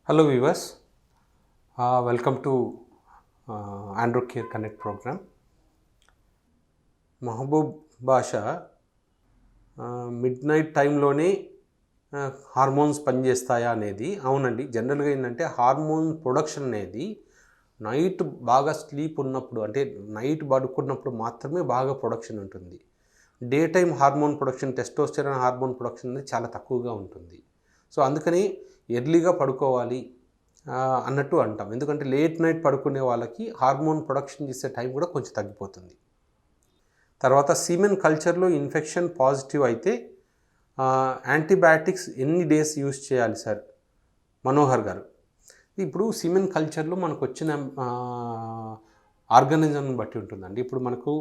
Hello viewers, welcome to Andrew Care Connect program. Mahaboob Basha midnight టైంలోనే hormones పనిచేస్తాయా అనేది అవునండి. జనరల్గా ఏంటంటే హార్మోన్ ప్రొడక్షన్ అనేది నైట్ బాగా స్లీప్ ఉన్నప్పుడు, అంటే నైట్ పడుకున్నప్పుడు మాత్రమే బాగా ప్రొడక్షన్ ఉంటుంది. Day time hormone production, testosterone hormone production అనేది చాలా తక్కువగా ఉంటుంది. సో అందుకని ఎర్లీగా పడుకోవాలి అన్నట్టు అంటాం. ఎందుకంటే లేట్ నైట్ పడుకునే వాళ్ళకి హార్మోన్ ప్రొడక్షన్ చేసే టైం కూడా కొంచెం తగ్గిపోతుంది. తర్వాత సీమెన్ కల్చర్లో ఇన్ఫెక్షన్ పాజిటివ్ అయితే యాంటీబయాటిక్స్ ఎన్ని డేస్ యూజ్ చేయాలి సార్? మనోహర్ గారు, ఇప్పుడు సీమెన్ కల్చర్లో మనకు వచ్చిన ఆర్గానిజంని బట్టి ఉంటుందండి. ఇప్పుడు మనకు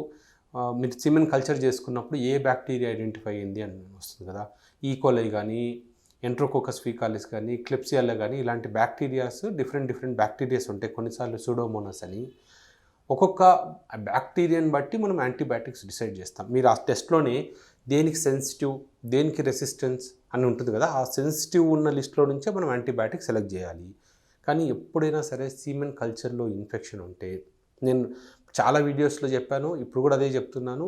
మీరు సీమెన్ కల్చర్ చేసుకున్నప్పుడు ఏ బ్యాక్టీరియా ఐడెంటిఫై అయింది అని వస్తుంది కదా. ఈకోలై కానీ, ఎంట్రోకోకస్ ఫీకాలిస్ కానీ, క్లిప్సియల్లా కానీ, ఇలాంటి బ్యాక్టీరియాస్ డిఫరెంట్ బ్యాక్టీరియాస్ ఉంటాయి. కొన్నిసార్లు సూడోమోనాస్ అని. ఒక్కొక్క బ్యాక్టీరియాని బట్టి మనం యాంటీబయాటిక్స్ డిసైడ్ చేస్తాం. మీరు ఆ టెస్ట్లోనే దేనికి సెన్సిటివ్, దేనికి రెసిస్టెన్స్ అని ఉంటుంది కదా. ఆ సెన్సిటివ్ ఉన్న లిస్ట్లో నుంచే మనం యాంటీబయాటిక్ సెలెక్ట్ చేయాలి. కానీ ఎప్పుడైనా సరే సీమెన్ కల్చర్లో ఇన్ఫెక్షన్ ఉంటే, నేను చాలా వీడియోస్లో చెప్పాను, ఇప్పుడు కూడా అదే చెప్తున్నాను,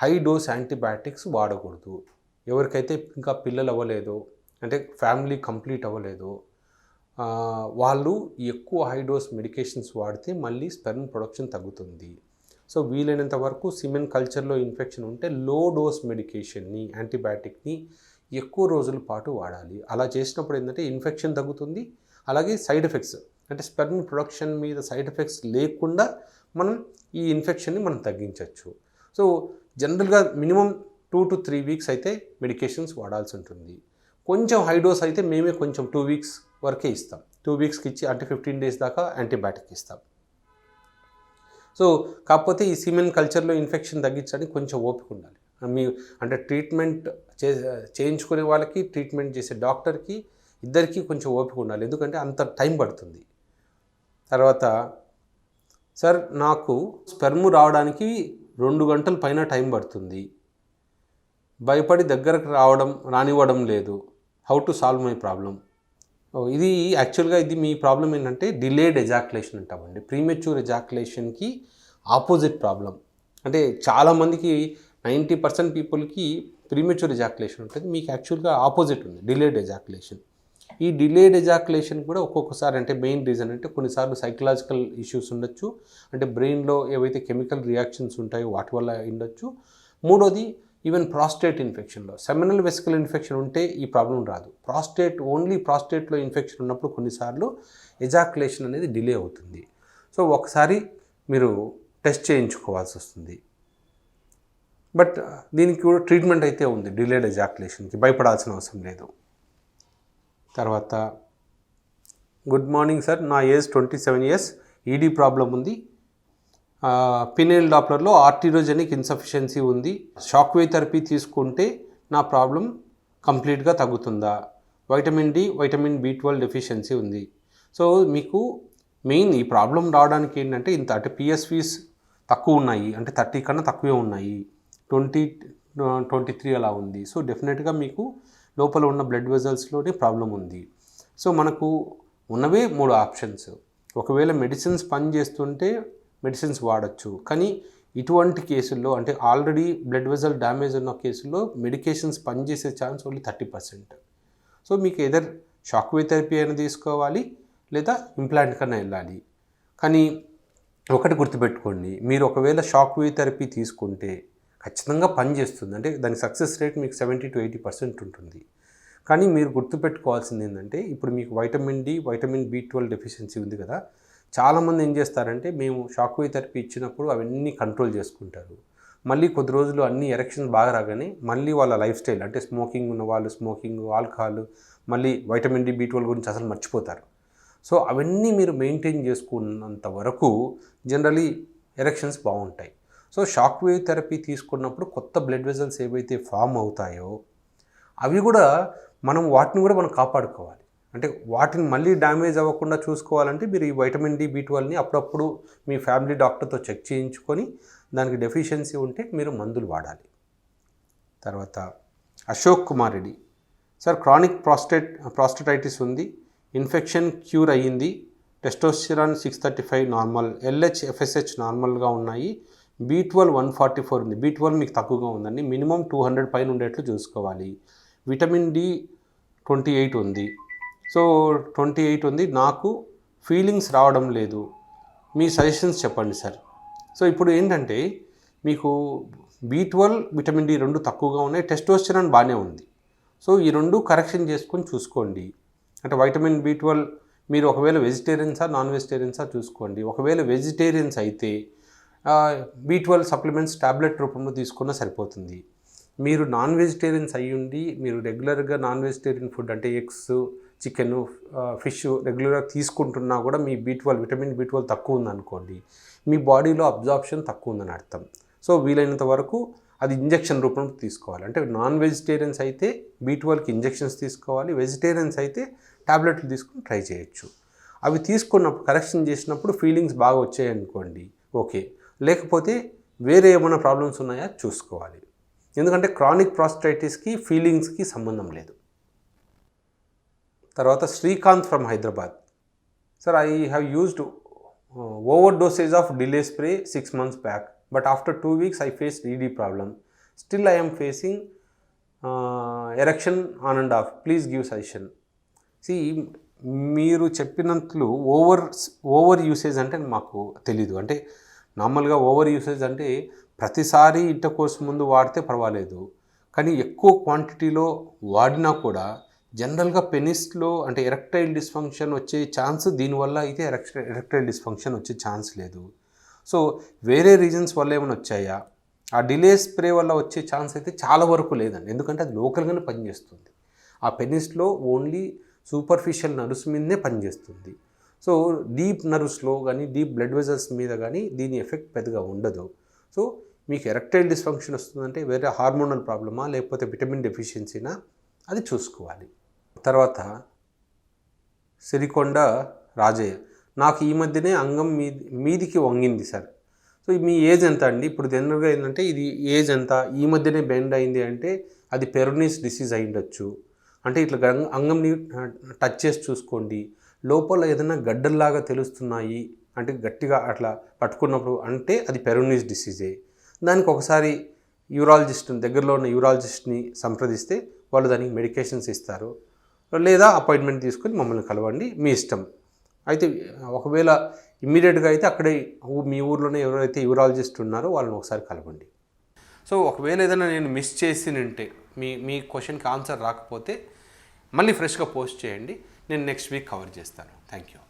హై డోస్ యాంటీబయాటిక్స్ వాడకూడదు. ఎవరికైతే ఇంకా పిల్లలు అవ్వలేదో, అంటే ఫ్యామిలీ కంప్లీట్ అవ్వలేదు, వాళ్ళు ఎక్కువ హై డోస్ మెడికేషన్స్ వాడితే మళ్ళీ స్పెర్మ్ ప్రొడక్షన్ తగ్గుతుంది. సో వీలైనంత వరకు సిమెన్ కల్చర్లో ఇన్ఫెక్షన్ ఉంటే లో డోస్ మెడికేషన్ని, యాంటీబయాటిక్ని ఎక్కువ రోజుల పాటు వాడాలి. అలా చేసినప్పుడు ఏంటంటే ఇన్ఫెక్షన్ తగ్గుతుంది, అలాగే సైడ్ ఎఫెక్ట్స్, అంటే స్పెర్మ్ ప్రొడక్షన్ మీద సైడ్ ఎఫెక్ట్స్ లేకుండా మనం ఈ ఇన్ఫెక్షన్ని మనం తగ్గించవచ్చు. సో జనరల్గా మినిమం 2 to 3 వీక్స్ అయితే మెడికేషన్స్ వాడాల్సి ఉంటుంది. కొంచెం హై డోస్ అయితే మేమే కొంచెం 2 వీక్స్ వరకే ఇస్తాం. 2 వీక్స్కి ఇచ్చి, అంటే 15 డేస్ దాకా యాంటీబయాటిక్ ఇస్తాం. సో కాకపోతే ఈ సీమెన్ కల్చర్లో ఇన్ఫెక్షన్ తగ్గించడానికి కొంచెం ఓపిక ఉండాలి. అంటే ట్రీట్మెంట్ చేయించుకునే వాళ్ళకి, ట్రీట్మెంట్ చేసే డాక్టర్కి, ఇద్దరికీ కొంచెం ఓపిక ఉండాలి. ఎందుకంటే అంత టైం పడుతుంది. తర్వాత సార్, నాకు స్పెర్మ్ రావడానికి 2 గంటల పైన టైం పడుతుంది, భయపడి దగ్గరకు రానివ్వడం లేదు, how to solve my problem? ఇది యాక్చువల్గా ఇది మీ ప్రాబ్లం ఏంటంటే డిలేడ్ ఎజాక్యులేషన్ అంటామండి. ప్రీమెచ్యూర్ ఎజాక్యులేషన్కి ఆపోజిట్ ప్రాబ్లం. అంటే చాలామందికి 90% పీపుల్కి ప్రీమెచ్యూర్ ఎజాక్యులేషన్ ఉంటుంది, మీకు యాక్చువల్గా ఆపోజిట్ ఉంది, డిలేడ్ ఎజాక్యులేషన్. ఈ డిలేడ్ ఎజాక్యులేషన్ కూడా ఒక్కొక్కసారి, అంటే మెయిన్ రీజన్ అంటే కొన్నిసార్లు సైకలాజికల్ ఇష్యూస్ ఉండొచ్చు, అంటే బ్రెయిన్లో ఏవైతే కెమికల్ రియాక్షన్స్ ఉంటాయో వాటి వల్ల ఉండొచ్చు. మూడోది, ఈవెన్ ప్రాస్టేట్ ఇన్ఫెక్షన్లో, సెమినల్ వెసికల్ ఇన్ఫెక్షన్ ఉంటే ఈ ప్రాబ్లం రాదు. ఓన్లీ ప్రాస్టేట్లో ఇన్ఫెక్షన్ ఉన్నప్పుడు కొన్నిసార్లు ఎజాక్యులేషన్ అనేది డిలే అవుతుంది. సో ఒకసారి మీరు టెస్ట్ చేయించుకోవాల్సి వస్తుంది. బట్ దీనికి కూడా ట్రీట్మెంట్ అయితే ఉంది, డిలేడ్ ఎజాక్యులేషన్కి భయపడాల్సిన అవసరం లేదు. తర్వాత, గుడ్ మార్నింగ్ సార్, నా ఏజ్ 27 years, ఈడీ ప్రాబ్లం ఉంది, పినేల్ డాప్లర్లో ఆర్టీరోజెనిక్ ఇన్సఫిషియన్సీ ఉంది, షాక్ వేవ్ థెరపీ తీసుకుంటే నా ప్రాబ్లం కంప్లీట్గా తగ్గుతుందా? Vitamin D, vitamin B12 deficiency ఉంది. సో మీకు మెయిన్ ఈ ప్రాబ్లం రావడానికి ఏంటంటే ఇంత, అంటే పిఎస్వీస్ తక్కువ ఉన్నాయి, అంటే 30 కన్నా తక్కువే ఉన్నాయి, 23 అలా ఉంది. సో డెఫినెట్గా మీకు లోపల ఉన్న బ్లడ్ వెజల్స్లోనే ప్రాబ్లం ఉంది. సో మనకు ఉన్నవే 3 ఆప్షన్స్. ఒకవేళ మెడిసిన్స్ పనిచేస్తుంటే మెడిసిన్స్ వాడచ్చు, కానీ ఇటువంటి కేసుల్లో, అంటే ఆల్రెడీ బ్లడ్ వెజల్ డ్యామేజ్ ఉన్న కేసుల్లో మెడికేషన్స్ పనిచేసే ఛాన్స్ ఓన్లీ 30%. సో మీకు ఎదర్ షాక్ వేవ్ థెరపీ అయినా తీసుకోవాలి, లేదా ఇంప్లాంట్ కన్నా వెళ్ళాలి. కానీ ఒకటి గుర్తుపెట్టుకోండి, మీరు ఒకవేళ షాక్ వేవ్ థెరపీ తీసుకుంటే ఖచ్చితంగా పనిచేస్తుంది, అంటే దాని సక్సెస్ రేట్ మీకు 70 to 80% ఉంటుంది. కానీ మీరు గుర్తుపెట్టుకోవాల్సింది ఏంటంటే, ఇప్పుడు మీకు vitamin D, vitamin B12 deficiency ఉంది కదా. చాలామంది ఏం చేస్తారంటే, మేము షాక్ వేవ్ థెరపీ ఇచ్చినప్పుడు అవన్నీ కంట్రోల్ చేసుకుంటారు. మళ్ళీ కొద్ది రోజులు అన్ని ఎరెక్షన్స్ బాగా రాగానే మళ్ళీ వాళ్ళ లైఫ్ స్టైల్, అంటే స్మోకింగ్ ఉన్న వాళ్ళు స్మోకింగ్, ఆల్కహాల్, మళ్ళీ వైటమిన్ డి, B12 గురించి అసలు మర్చిపోతారు. సో అవన్నీ మీరు మెయింటైన్ చేసుకున్నంత వరకు జనరలీ ఎరెక్షన్స్ బాగుంటాయి. సో షాక్ వేవ్ థెరపీ తీసుకున్నప్పుడు కొత్త బ్లడ్ వెజల్స్ ఏవైతే ఫామ్ అవుతాయో అవి కూడా వాటిని కూడా మనం కాపాడుకోవాలి. అంటే వాటిని మళ్ళీ డ్యామేజ్ అవ్వకుండా చూసుకోవాలంటే మీరు ఈ వైటమిన్ డి, B12ని అప్పుడప్పుడు మీ ఫ్యామిలీ డాక్టర్తో చెక్ చేయించుకొని దానికి డెఫిషియన్సీ ఉంటే మీరు మందులు వాడాలి. తర్వాత అశోక్ కుమార్ రెడ్డి, సార్ క్రానిక్ ప్రాస్టేటైటిస్ ఉంది, ఇన్ఫెక్షన్ క్యూర్ అయ్యింది, టెస్టోస్టిరాన్ 635 నార్మల్, LH FSH నార్మల్గా ఉన్నాయి, B12 144 ఉంది. B12 మీకు తక్కువగా ఉందండి, మినిమం 200 పైన ఉండేట్లు చూసుకోవాలి. విటమిన్ D 28 ఉంది. సో 28 ఉంది, నాకు ఫీలింగ్స్ రావడం లేదు, మీ సజెషన్స్ చెప్పండి సార్. సో ఇప్పుడు ఏంటంటే మీకు B12 విటమిన్ D రెండు తక్కువగా ఉన్నాయి, టెస్టోస్టిరాన్ బాగానే ఉంది. సో ఈ రెండు కరెక్షన్ చేసుకొని చూసుకోండి. అంటే వైటమిన్ B12 మీరు ఒకవేళ వెజిటేరియన్సా నాన్ వెజిటేరియన్సా చూసుకోండి. ఒకవేళ వెజిటేరియన్స్ అయితే B12 సప్లిమెంట్స్ ట్యాబ్లెట్ రూపంలో తీసుకున్నా సరిపోతుంది. మీరు నాన్ వెజిటేరియన్స్ అయ్యుండి మీరు రెగ్యులర్గా నాన్ వెజిటేరియన్ ఫుడ్ అంటే ఎగ్స్, చికెన్, ఫిష్ రెగ్యులర్గా తీసుకుంటున్నా కూడా మీ విటమిన్ B12 తక్కువ ఉందనుకోండి, మీ బాడీలో అబ్జార్ప్షన్ తక్కువ ఉందని అర్థం. సో వీలైనంత వరకు అది ఇంజెక్షన్ రూపంలో తీసుకోవాలి. అంటే నాన్ వెజిటేరియన్స్ అయితే B12కి ఇంజెక్షన్స్ తీసుకోవాలి, వెజిటేరియన్స్ అయితే ట్యాబ్లెట్లు తీసుకుని ట్రై చేయొచ్చు. అవి తీసుకున్నప్పుడు కరెక్షన్ చేసినప్పుడు ఫీలింగ్స్ బాగా వచ్చాయనుకోండి ఓకే, లేకపోతే వేరే ఏమైనా ప్రాబ్లమ్స్ ఉన్నాయా చూసుకోవాలి. ఎందుకంటే క్రానిక్ ప్రాస్టైటిస్కి ఫీలింగ్స్కి సంబంధం లేదు. తర్వాత Srikanth from Hyderabad. Sir, I have used over dosage of delay spray 6 months back, but after 2 weeks I faced ED problem. Still I am facing erection on and off. Please give suggestion. See, మీరు చెప్పినట్లు over usage అంటే మాకు తెలీదు. అంటే నార్మల్గా over usage అంటే ప్రతిసారి intercourse ముందు వాడితే పర్వాలేదు, కానీ ఎక్కువ క్వాంటిటీలో వాడినా కూడా జనరల్గా పెనిస్లో అంటే ఎరెక్టైల్ డిస్ఫంక్షన్ వచ్చే ఛాన్స్ దీనివల్ల అయితే ఎరెక్టైల్ డిస్ఫంక్షన్ వచ్చే ఛాన్స్ లేదు. సో వేరే రీజన్స్ వల్ల ఏమైనా వచ్చాయా? ఆ డిలే స్ప్రే వల్ల వచ్చే ఛాన్స్ అయితే చాలా వరకు లేదండి, ఎందుకంటే అది లోకల్గానే పనిచేస్తుంది. ఆ పెనిస్లో ఓన్లీ సూపర్ఫిషియల్ నర్వ్స్ మీదనే పనిచేస్తుంది. సో డీప్ నర్వ్స్లో కానీ డీప్ బ్లడ్ వెజల్స్ మీద కానీ దీని ఎఫెక్ట్ పెద్దగా ఉండదు. సో మీకు ఎరెక్టైల్ డిస్ఫంక్షన్ వస్తుందంటే వేరే హార్మోనల్ ప్రాబ్లమా లేకపోతే విటమిన్ డెఫిషియన్సీనా అది చూసుకోవాలి. తర్వాత సిరికొండ రాజయ్య, నాకు ఈ మధ్యనే అంగం మీదికి వంగింది సార్. సో మీ ఏజ్ ఎంత అండి? ఇప్పుడు జనరల్గా ఏంటంటే ఇది ఏజ్ ఎంత, ఈ మధ్యనే బెండ్ అయింది అంటే అది పెరోనిస్ డిసీజ్ అయి ఉండొచ్చు. అంటే ఇట్లా అంగంని టచ్ చేసి చూసుకోండి, లోపల ఏదైనా గడ్డల్లాగా తెలుస్తున్నాయి అంటే గట్టిగా అట్లా పట్టుకున్నప్పుడు అంటే అది పెరోనిస్ డిసీజే. దానికి ఒకసారి దగ్గరలో ఉన్న యూరాలజిస్ట్ని సంప్రదిస్తే వాళ్ళు దానికి మెడికేషన్స్ ఇస్తారు, లేదా అపాయింట్మెంట్ తీసుకొని మమ్మల్ని కలవండి, మీ ఇష్టం. అయితే ఒకవేళ ఇమ్మీడియట్గా అయితే అక్కడే మీ ఊర్లోనే ఎవరైతే యూరాలజిస్ట్ ఉన్నారో వాళ్ళని ఒకసారి కలవండి. సో ఒకవేళ ఏదైనా నేను మిస్ చేసినంటే మీ క్వశ్చన్కి ఆన్సర్ రాకపోతే మళ్ళీ ఫ్రెష్గా పోస్ట్ చేయండి, నేను నెక్స్ట్ వీక్ కవర్ చేస్తాను. Thank you.